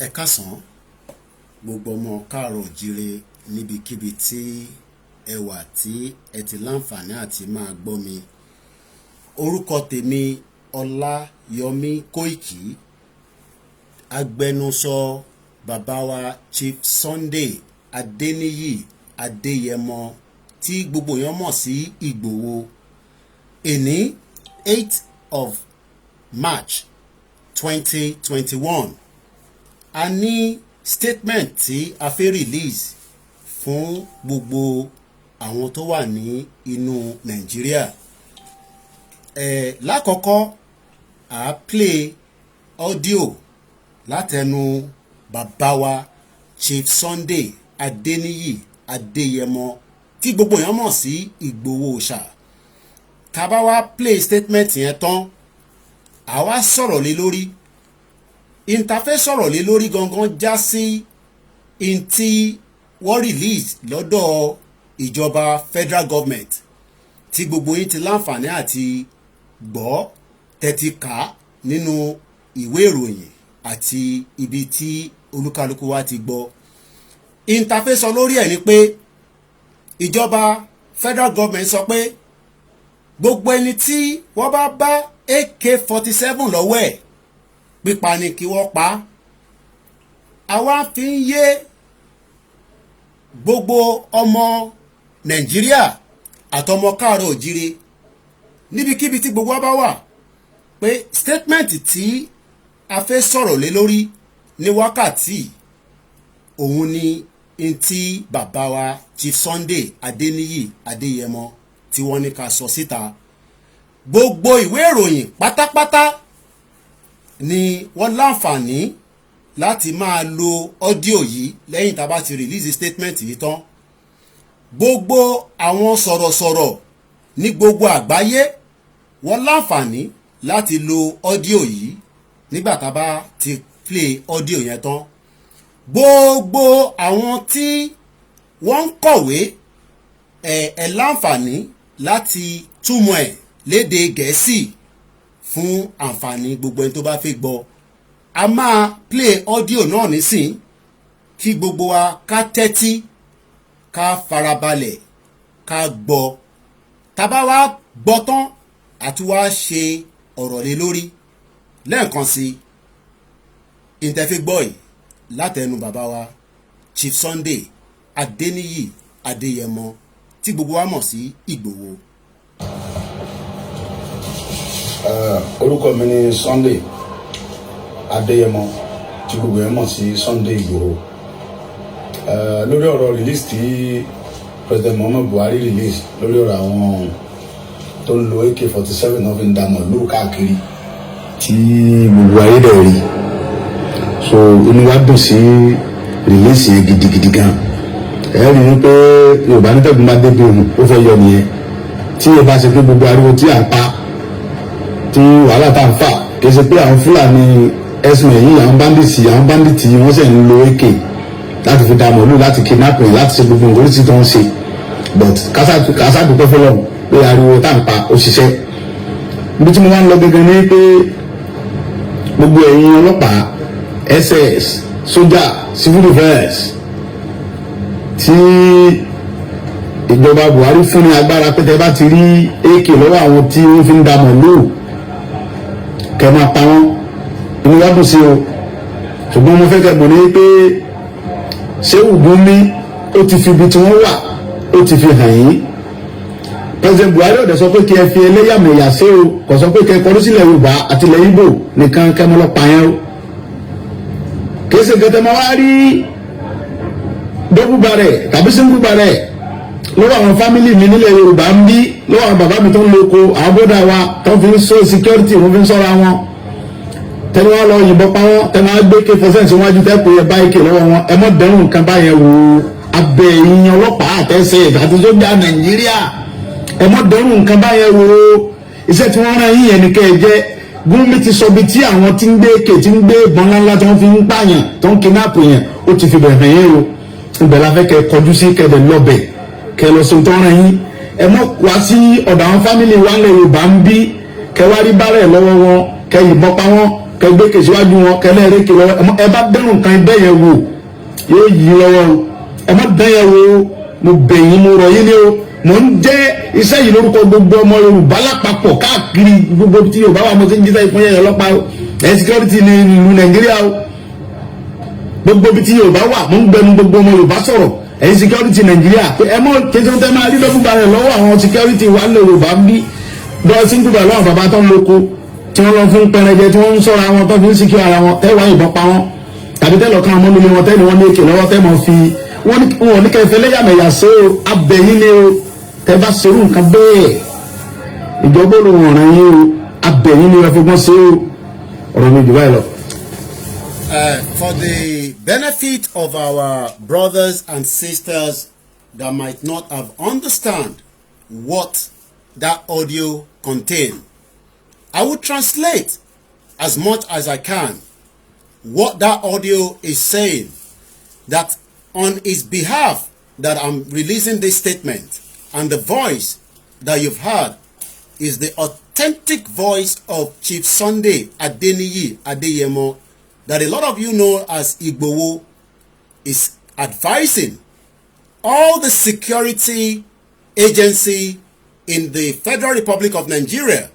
Ẹ káàsán gbogbo ọmọ káàárọ̀ oòjíire níbikíbi tí ẹ wà tí ẹ ti láǹfààní àti máa gbọ́ mi. Orúkọ tèmi Olayomi Koiki, agbẹnusọ bàbá wa Chief Sunday Adeniyi Adeyemo tí gbogbo èèyàn mọ̀ sí Igboho. Èní 8th of March 2021. A ní statement tí a fẹ́ release fún gbogbo àwọn tó wà ní inú Nàìjíríà. Lákọ̀ọ́kọ́ a play audio látẹnu bàbá wa Chief Sunday Adeniyi Adeyemo tí gbogbo èèyàn mọ̀ sí Igboho ṣá. Tá bá wá play statement yẹn tán, a wá sọ̀rọ̀ lé lórí. Ìntàfẹ́ sọ̀rọ̀ lé lórí gangan já sí ìntí wọ́n release lọ́dọ̀ ìjọba federal government tí gbogbo yín ti láǹfààní àti gbọ́ tẹ́tí kà nínú ìwé ìròyìn àti ibi tí olúkálùkù wa ti gbọ́. Ìntàfẹ́ sọ lórí ẹ̀ ni pé ìjọba federal government sọ pé gbogbo ẹni tí wọ́n bá AK-47 lọ́wọ́ ẹ̀ pípa ni kí wọ́n pa. Àwa fi ń yé gbogbo ọmọ Nàìjíríà àtọmọ káàárọ̀ oòjíire níbikíbi tí gbogbo wa bá wà pé statement tí a fẹ́ sọ̀rọ̀ lé lórí ní wákàtí òun ni tí bàbá wa Chief Sunday Adeniyi Adeyemo tí wọ́n ní ká sọ síta. Gbogbo ìwé ìròyìn pátápátá ni wọ́n láǹfààní láti máa lo ọ́díò yìí lẹ́yìn tá a bá ti release statement yìí tán. Gbogbo àwọn sọ̀rọ̀sọ̀rọ̀ ní gbogbo àgbáyé wọ́n láǹfààní láti lo ọ́díò yìí nígbà tá a bá ti play ọ́díò yẹn tán. Gbogbo àwọn tí wọ́n ń kọ̀wé ẹ̀ láǹfààní láti túmọ̀ ẹ̀ lédè Gẹ̀ẹ́sì fún àǹfààní gbogbo ẹni tó bá fẹ́ gbọ́. A máa play audio náà nísìn kí gbogbo wa ká tẹ́tí ká farabalẹ̀ ká gbọ́. Tá bá wá gbọ́ tán àti wá ṣe ọ̀rọ̀ lé lórí lẹ́ẹ̀kan sí ìtẹ́fẹ́ gbọ́ yìí látẹnu bàbá wa Chief Sunday Adeniyi Adeyemo tí gbogbo wa mọ̀ sí Igboho. Orúkọ mi ni Sunday Adeyemo tí gbogbo ẹ̀ mọ̀ sí Sunday Igboho. Lórí ọ̀rọ̀ release tí President Muhammadu Buhari release lórí ọ̀rọ̀ àwọn tó ń lo AK-47 náà fi ń dàmọ̀ lóò káàkiri tí gbogbo ayé dẹ̀ rí. So inú wa dùn sí release yẹn gidigidi gan. Ẹ rí i pé Yorùbá ní tẹ́gbọ́n bá débi òun ó fẹ́ yọ nìyẹn tí ẹ bá ṣe pé gbogbo ariwo tí à ń pa tí wàhálà tá à ń fà kì í ṣe pé àwọn Fúlàní ẹ̀sùn ẹ̀yìn àwọn báńdíìtì wọ́n sì ń lo AK láti fi dá mọ̀lú láti kidnap ẹ̀ láti ṣe gbogbo nǹkan oríṣi tó ń ṣe but kásá dúpẹ́ fọlọ́ pé ariwo tá à ń pa ó ṣiṣẹ́. Ibi tí mo máa ń lọ gẹ́gẹ́ ni pé gbogbo ẹ̀yin ọlọ́pàá SS sójà civil defence tí ìjọba Buhari fún ní agbára pé tẹ́ bá ti rí AK lọ́wọ́ àwọn tí wọ́n fi ń dá mọ̀lú kẹ́ máa pa wọ́n inú wa dùn sí o. Ṣùgbọ́n mo fẹ́ kẹ́ mọ̀ ní pé ṣé Ògúnmi ó ti fi ibi tí wọ́n wà ó ti fi hàn yín. President Buhari ọ̀dẹ̀ sọ pé kí ẹ fi ẹlẹ́yàmẹ̀yà ṣe o, kò sọ pé kẹ́ ẹ kọrí sílẹ̀ Yorùbá àti ilẹ̀ Ìgbò nìkan kẹ́ mọ́ lọ pa yẹn o. Kì í ṣe gẹ́tẹ́ máa wá rí double barrel tàbí single barrel lọ́wọ́ àwọn fámìlì mi nílẹ̀ Yorùbá ń bí, lọ́wọ́ àwọn bàbá mi tó ń lo oko, àwọn bọ́dà wa tó fi ń sọ security wọ́n fi ń sọ́ra wọn. Tẹ́lẹ̀ wá lọ yìnbọn pa wọ́n, tẹ́lẹ̀ wá gbé AK-47 síwájú tẹ́kùn yẹ báyìí lọ́wọ́ wọn. Ẹ mọ́ dẹ́rùn nǹkan báyẹn wò ó. Abẹ́ ìyẹn ọlọ́pàá àtẹ́sẹ̀ àti sójà Nàìjíríà. Ẹ mọ́ dẹ́rùn nǹkan báyẹn wò ó. Iṣẹ́ tí wọ́n rán yín yẹn ni kẹ́ ẹ jẹ́. Gúnmi ti sọ bí tí àwọn tí ń gbé AK tí ń gbé ìbọn ńláńlá tí wọ́n fi ń pààyàn tó ń kidnap yẹn ó ti fi bẹ̀rẹ̀ yẹn o. Ibẹ̀ la fẹ́ kẹ́ kọjú sí kẹ́dẹ̀ lọ́bẹ̀ kẹ́ lọ sí tọ́ran yín. Ẹ mọ́ wá sí ọ̀dọ̀ àwọn fámìlì wa lẹ̀ Yorùbá ń bí kẹ́ wá rí bárẹ̀ lọ́wọ́ wọn kẹ́ yìnbọn pa wọ́n kẹgbẹ́ kẹsíwájú wọn kẹlẹ́ eréke lọ́wọ́ ẹ bá dẹ́rù nǹkan ẹgbẹ́ yẹn wò yóò yí lọ́wọ́ ẹ má dán yẹn wò mo bẹ̀yìn mo rọ̀ yín ni o mo ń jẹ́ iṣẹ́ yìí lórúkọ gbogbo ọmọ Yorùbá lápapọ̀ káàkiri gbogbo tí Yorùbá wà mo ti ń jíṣẹ́ ìpín yẹn ọlọ́pàá o ẹ̀ security ní ìlú Nàìjíríà o gbogbo tí Yorùbá wà mo ń gbẹnu gbogbo ọmọ Yorùbá sọ̀rọ̀ ẹ̀ security Nàìjíríà ẹ mọ̀ kéjọ́ tẹ́ máa rí lọ́fúnba rẹ̀ lọ́wọ́ àwọn security wà lè Yorùbá ń bí bọ́ọ̀ sí ń gbúdọ̀ lọ́wọ́ bàbá tó ń lóko tí wọ́n lọ fún pẹrẹjẹ tí wọ́n ń sọ̀rọ̀ àwọn tó fi ń síkí ara wọn tẹ́ wá ìbọn pa wọn tàbí tẹ́lọ̀ kan ọmọ nílé wọn tẹ́lẹ̀ wọn ní èkè lọ́wọ́ tẹ́ mọ̀ fi wọn ní kẹfẹ́ lẹ́yàmẹ̀yà sí o abẹ́yìn ni o tẹ́ bá serú nǹkan bẹ́ẹ̀ ìjọba olùwọ̀ràn yín o abẹ́yìn ni wọ́n fi gbọ́n sí o ọ̀rọ̀ mi jù báyìí lọ. For the benefit of our brothers and sisters that might not have understand what that audio contained, I will translate as much as I can what that audio is saying, that on his behalf that I'm releasing this statement, and the voice that you've heard is the authentic voice of Chief Sunday Adeniyi Adeyemo, that a lot of you know as Igboho, is advising all the security agency in the Federal Republic of Nigeria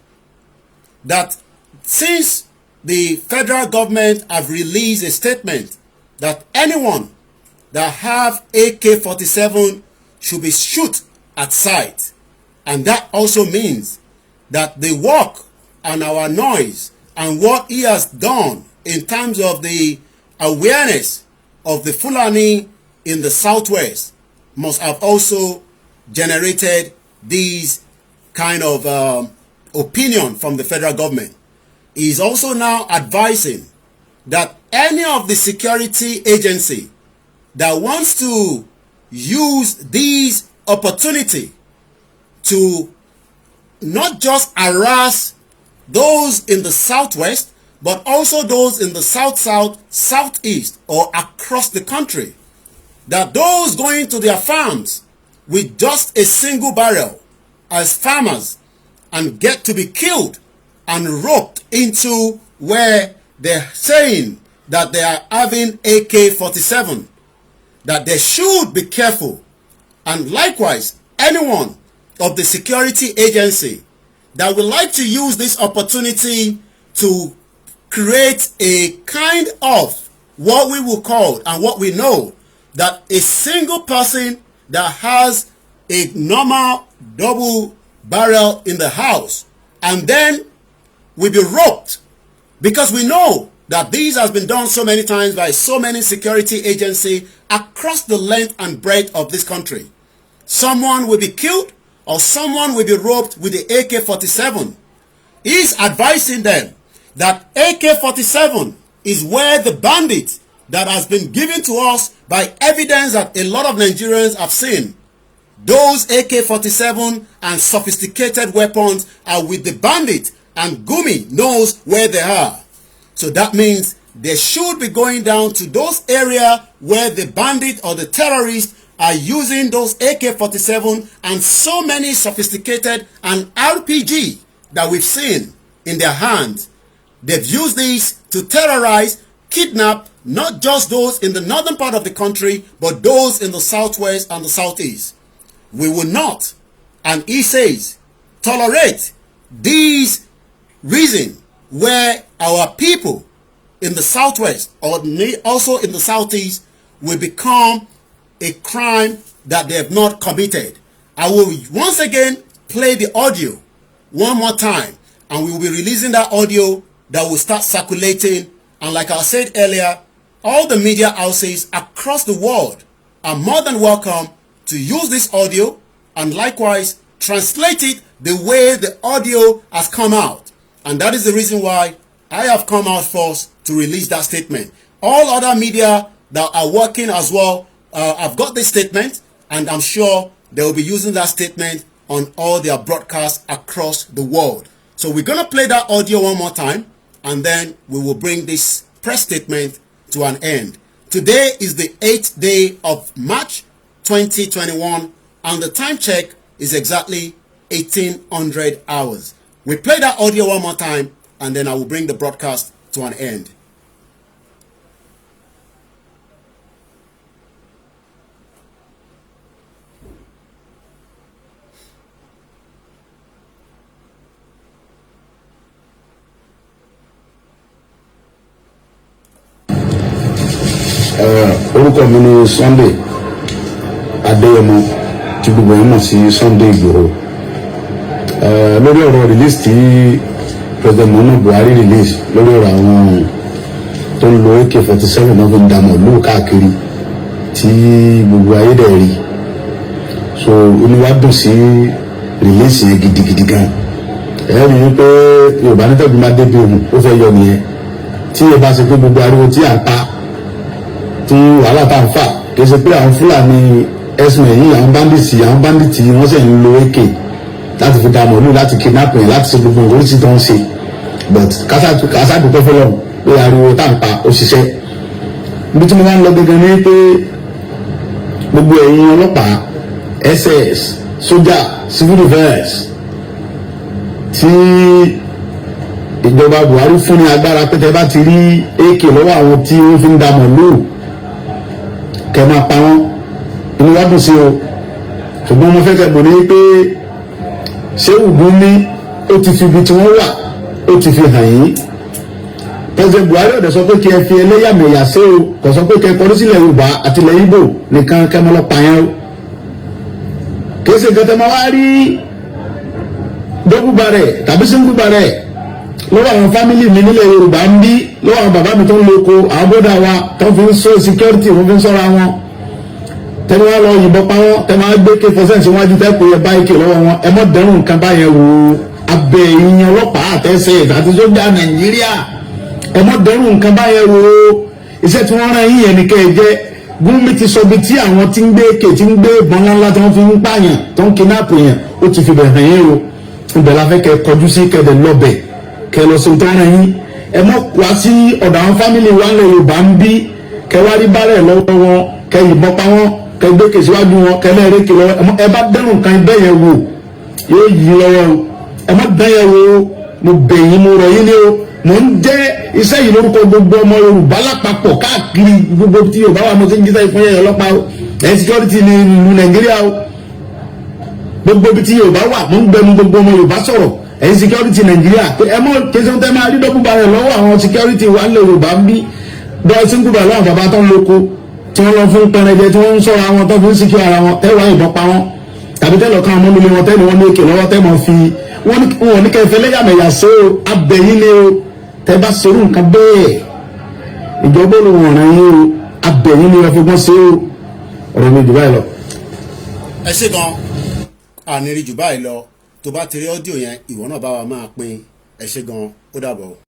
that since the federal government have released a statement that anyone that have AK-47 should be shot at sight, and that also means that the work and our noise and what he has done in terms of the awareness of the Fulani in the southwest must have also generated these kind of opinion from the federal government. He is also now advising that any of the security agency that wants to use these opportunity to not just harass those in the southwest, but also those in the south-south, southeast, or across the country, that those going to their farms with just a single barrel as farmers and get to be killed and roped into where they're saying that they are having AK-47, that they should be careful. And likewise, anyone of the security agency that would like to use this opportunity to create a kind of what we will call and what we know that a single person that has a normal double barrel in the house and then will be roped, because we know that this has been done so many times by so many security agencies across the length and breadth of this country. Someone will be killed or someone will be roped with the AK-47. He's advising them that AK-47 is where the bandit that has been given to us by evidence that a lot of Nigerians have seen. Those AK-47 and sophisticated weapons are with the bandit, and Gumi knows where they are. So that means they should be going down to those areas where the bandit or the terrorists are using those AK-47 and so many sophisticated and RPG that we've seen in their hands. They've used these to terrorize, kidnap not just those in the northern part of the country, but those in the southwest and the southeast. We will not, and he says, tolerate these reasons where our people in the southwest or also in the southeast will become a crime that they have not committed. I will once again play the audio one more time, and we will be releasing that audio that will start circulating. And like I said earlier, all the media houses across the world are more than welcome to use this audio and likewise translate it the way the audio has come out. And that is the reason why I have come out first to release that statement. All other media that are working as well, I've got this statement, and I'm sure they will be using that statement on all their broadcasts across the world. So we're going to play that audio one more time, and then we will bring this press statement to an end. Today is the 8th day of March 2021, and the time check is exactly 1800 hours. We play that audio one more time, and then I will bring the broadcast to an end. Orúkọ mi ni Sunday Adéyẹmọ tí gbogbo yẹn mọ̀ sí Sunday Igboho. Lórí ọ̀rọ̀ release tí President Muhammadu Buhari release lórí ọ̀rọ̀ àwọn tó ń lo AK-47 náà fi ń dààmú lóò káàkiri tí gbogbo ayé dẹ̀ rí, so oníwádùn sí release yẹn gidigidi gan. Rí i pé Yorùbá nítẹ̀gbọ́n máa débi òun ó fẹ́ yọ nìyẹn tí ẹ bá ṣe pé gbogbo ariwo tí à ń pa tí wàhálà tá à ń fà kì í ṣe pé àwọn Fúlàní ẹ̀sìn yìí àwọn bandits wọ́n sì ń lo AK láti fi dààmú lù láti kidnap yẹn láti ṣe gbogbo nǹkan oríṣi tó ń ṣe, but kásádùúgbò fọlọ́ pé ariwo tá à ń pa ó ṣiṣẹ́. Ibi tí mo máa ń lọ gẹ́gẹ́ ni pé gbogbo ẹ̀yin ọlọ́pàá SS sójà civil defence tí ìjọba Buhari fún ní agbára pé tẹ́ bá ti rí AK lọ́wọ́ àwọn tí wọ́n fi ń dààmú lù kẹ́ máa pa wọ́n, inú wa dùn sí o. Ṣùgbọ́n mo fẹ́ kẹ́ bọ̀ ní pé ṣé ògùn ní ó ti fi ibi tí wọ́n wà ó ti fi hàn yín. President Buhari ọ̀dẹ̀ sọ pé kí ẹ fi ẹlẹ́yàmẹ̀yà ṣe o, kò sọ pé kẹ́ ẹ kọrí sílẹ̀ Yorùbá àti ilẹ̀ Ìgbò nìkan kẹ́ máa lọ pa yẹn o. Kì í ṣe gẹ́tẹ́ máa wá rí dọ́gbùgbà rẹ̀ tàbí síngùgbà rẹ̀ lọ́wọ́ àwọn fámìlì mi nílẹ̀ Yorùbá ń bí, lọ́wọ́ àwọn bàbá mi tó ń lo oko, àwọn bọ́dà wa tó fi ń sọ security wọ́n fi ń sọ́ra wọn. Tẹ́lẹ̀ wá lọ yìnbọn pa wọ́n, tẹ́ máa gbé K-47 síwájú tẹ́ kò yẹ báyìí lọ́wọ́ wọn, ẹ mọ́ dẹ́rùn nǹkan báyẹn wò ó. Abẹ́ ìyẹn ọlọ́pàá àtẹ́sẹ̀ àti sójà Nàìjíríà, ẹ mọ́ dẹ́rùn nǹkan báyẹn wò ó. Iṣẹ́ tí wọ́n rán yín yẹn ni kẹ́ ẹ jẹ́. Gúnmi ti sọ bí tí àwọn tí ń gbé èké tí ń gbé ìbọn ńláńlá tí wọ́n fi ń pààyàn tó ń kidnap yẹn ó ti fi bẹ̀ hàn yín o. Ibẹ̀ la fẹ́ kẹ́ kọjú sí kẹ́dẹ̀ lọ́bẹ̀ kẹ́ lọ sí ìtọ́ràn yín. Ẹ mọ́ wá sí ọ̀dọ̀ àwọn fámìlì wa ńlẹ̀ Yorùbá ń bí kẹ́ wá rí bálẹ̀ lọ́wọ́ wọn kẹ́ yìnbọn pa wọ́n kẹ́ gbé kèsíwájú wọn kẹ́ lẹ́ẹ̀rẹ́ kè lọ́wọ́. Ẹ bá dẹ́rùn kan ibẹ̀ yẹn wò yóò yí lọ́wọ́ o. Ẹ má dán yẹn wò ó, mo bẹ̀ yín mo rọ̀ yín ní o. Mo ń jẹ́ iṣẹ́ yìí lórúkọ gbogbo ọmọ Yorùbá lápapọ̀ káàkiri gbogbo tí Yorùbá wà mo ti ń jíṣẹ́ ìfúnyẹ́ ọlọ́pàá o, ẹ̀ security ní ìlú Nàìjíríà o. Gbogbo ibi tí Yorùbá wà mo ń gbẹnu gbogbo ọmọ Yorùbá sọ̀rọ̀ ẹ̀yin security Nàìjíríà pé ẹ mọ̀ kéṣe tẹ́ máa rí dọ́kúba rẹ̀ lọ́wọ́ àwọn security wa ńlẹ̀ Yorùbá ń bí dọ́ọ̀ sí ń kúbà lọ́wọ́ bàbá tó ń loko tí wọ́n lọ fún pẹrẹjẹ tí wọ́n ń sọ̀rọ̀ àwọn tó fi ń secure ara wọn tẹ́wàá ìbọn pa wọn tàbí tẹ́lọ̀ kan ọmọ nílé wọn tẹ́lẹ̀ wọn ní èkè lọ́wọ́ tẹ́ mọ̀ fi wọ́n ní kẹfẹ́ lẹ́yàmẹ̀yà sí o abẹ́yìn ni o tẹ́ bá serú nǹkan bẹ́ẹ̀ ìjọba olùwọ̀ràn yín o abẹ́yìn ni wọ́n fi gbọ́n sí o ọ̀rọ̀ mi jù báyìí lọ. Ẹ ṣé gan àníri jù báyìí lọ, tó bá ti rí ọ́díò yẹn ìwọ náà bá wa máa pín. Ẹ ṣé gan, ó dàbọ̀.